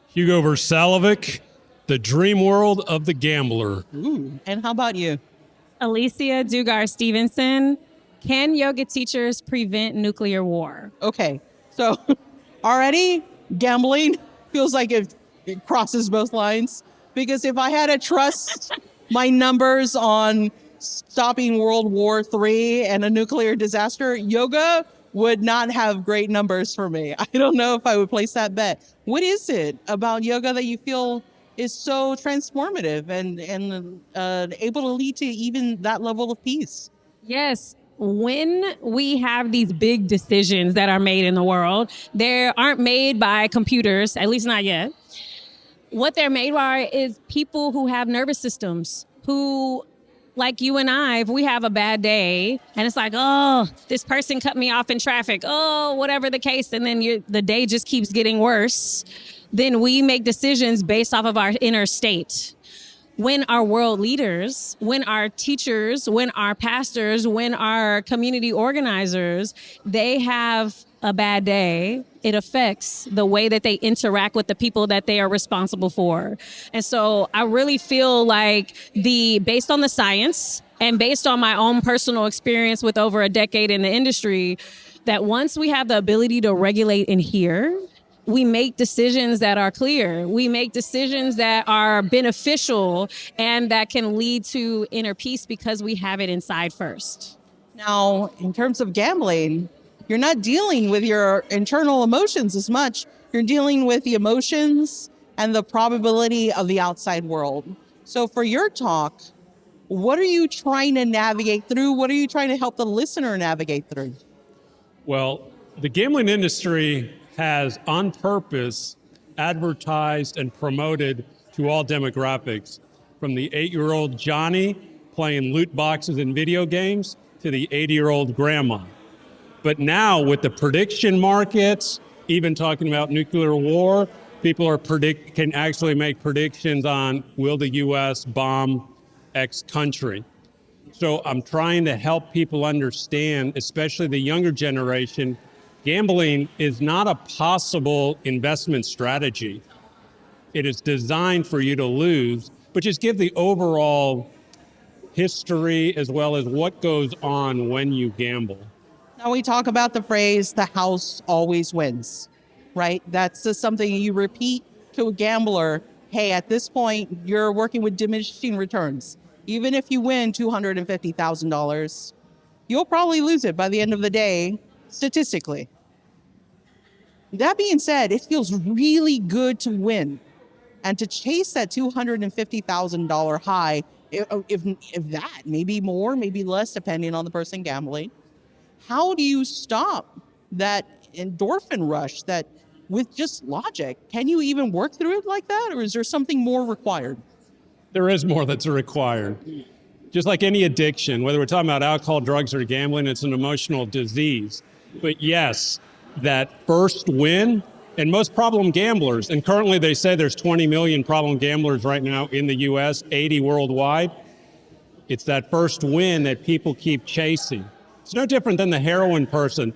Hugo Vrsalovic, the dream world of the gambler. Ooh. And how about you? Alicia, Dugar, Stephenson. Can yoga teachers prevent nuclear war? Okay, so already gambling feels like it crosses both lines, because if I had to trust my numbers on stopping World War III and a nuclear disaster, yoga would not have great numbers for me. I don't know if I would place that bet. What is it about yoga that you feel is so transformative and able to lead to even that level of peace? Yes. When we have these big decisions that are made in the world, they aren't made by computers, at least not yet. What they're made by is people who have nervous systems, who, like you and I, if we have a bad day and it's like, oh, this person cut me off in traffic, oh, whatever the case, and then the day just keeps getting worse, then we make decisions based off of our inner state. When our world leaders, when our teachers, when our pastors, when our community organizers, they have a bad day, it affects the way that they interact with the people that they are responsible for. And so I really feel like based on the science and based on my own personal experience with over a decade in the industry, that once we have the ability to regulate in here, we make decisions that are clear. We make decisions that are beneficial and that can lead to inner peace because we have it inside first. Now, in terms of gambling, you're not dealing with your internal emotions as much. You're dealing with the emotions and the probability of the outside world. So for your talk, what are you trying to navigate through? What are you trying to help the listener navigate through? Well, the gambling industry has on purpose advertised and promoted to all demographics, from the 8-year-old Johnny playing loot boxes in video games to the 80-year-old grandma. But now with the prediction markets, even talking about nuclear war, people can actually make predictions on, will the US bomb X country? So I'm trying to help people understand, especially the younger generation, gambling is not a possible investment strategy. It is designed for you to lose, but just give the overall history as well as what goes on when you gamble. Now we talk about the phrase, the house always wins, right? That's just something you repeat to a gambler. Hey, at this point, you're working with diminishing returns. Even if you win $250,000, you'll probably lose it by the end of the day, statistically. That being said, it feels really good to win and to chase that $250,000 high, if that, maybe more, maybe less, depending on the person gambling. How do you stop that endorphin rush that with just logic? Can you even work through it like that, or is there something more required? There is more that's required. Just like any addiction, whether we're talking about alcohol, drugs, or gambling, it's an emotional disease. But yes, that first win, and most problem gamblers, and currently they say there's 20 million problem gamblers right now in the US, 80 worldwide. It's that first win that people keep chasing. It's no different than the heroin person.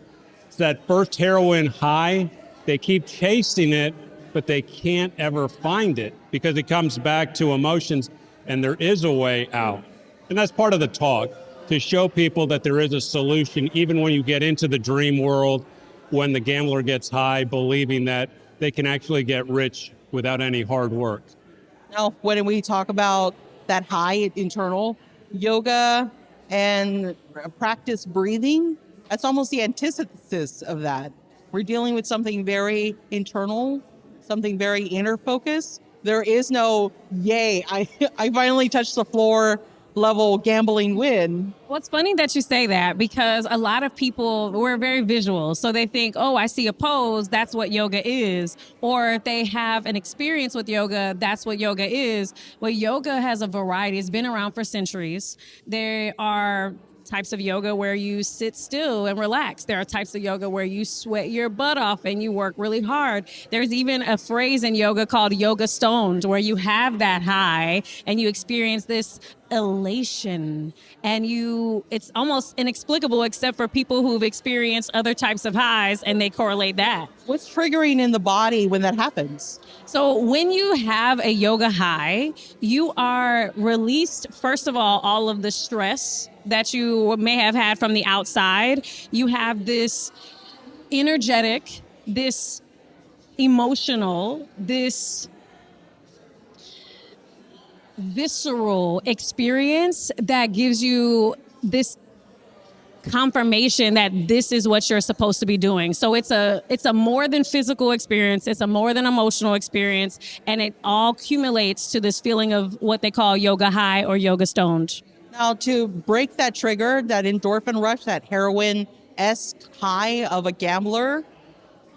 It's that first heroin high, they keep chasing it, but they can't ever find it because it comes back to emotions, and there is a way out. And that's part of the talk, to show people that there is a solution, even when you get into the dream world, when the gambler gets high, believing that they can actually get rich without any hard work. Now, when we talk about that high internal, yoga and practice breathing, that's almost the antithesis of that. We're dealing with something very internal, something very inner focus. There is no, yay, I finally touched the floor level gambling win. Well, it's funny that you say that, because a lot of people, we're very visual. So they think, oh, I see a pose, that's what yoga is. Or if they have an experience with yoga, that's what yoga is. Well, yoga has a variety. It's been around for centuries. There are types of yoga where you sit still and relax. There are types of yoga where you sweat your butt off and you work really hard. There's even a phrase in yoga called yoga stoned, where you have that high and you experience this elation, and it's almost inexplicable except for people who've experienced other types of highs, and they correlate that. What's triggering in the body when that happens? So when you have a yoga high, you are released, first of all of the stress that you may have had from the outside. You have this energetic, this emotional, this visceral experience that gives you this confirmation that this is what you're supposed to be doing. So it's a more than physical experience, it's a more than emotional experience, and it all accumulates to this feeling of what they call yoga high or yoga stoned. Now, to break that trigger, that endorphin rush, that heroin-esque high of a gambler,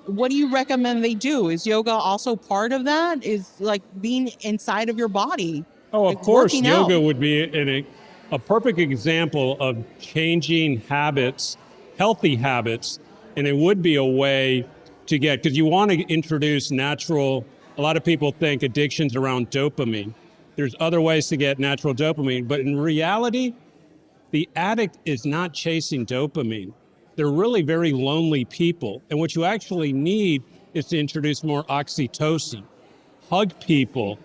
what do you recommend they do? Is yoga also part of that? Is like being inside of your body? Oh, of like course, working yoga out. would be a perfect example of changing habits, healthy habits, and it would be a way to get, because you want to introduce natural, a lot of people think addictions around dopamine. There's other ways to get natural dopamine, but in reality, the addict is not chasing dopamine. They're really very lonely people. And what you actually need is to introduce more oxytocin, hug people,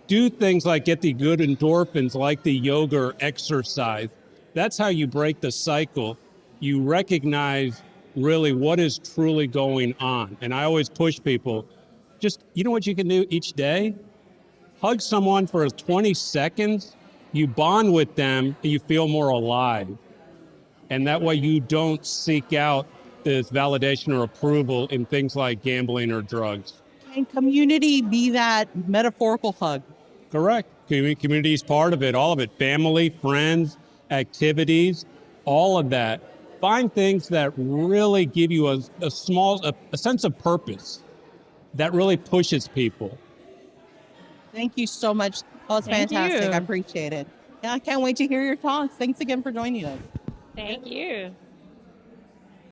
do things like get the good endorphins like the yoga or exercise. That's how you break the cycle. You recognize really what is truly going on. And I always push people, just, you know what you can do each day? Hug someone for 20 seconds, you bond with them, and you feel more alive. And that way you don't seek out this validation or approval in things like gambling or drugs. Can community be that metaphorical hug? Correct. Community is part of it, all of it. Family, friends, activities, all of that. Find things that really give you a sense of purpose that really pushes people. Thank you so much. Oh, it's Thank fantastic. you. I appreciate it. Yeah, I can't wait to hear your talks. Thanks again for joining us. Thank you.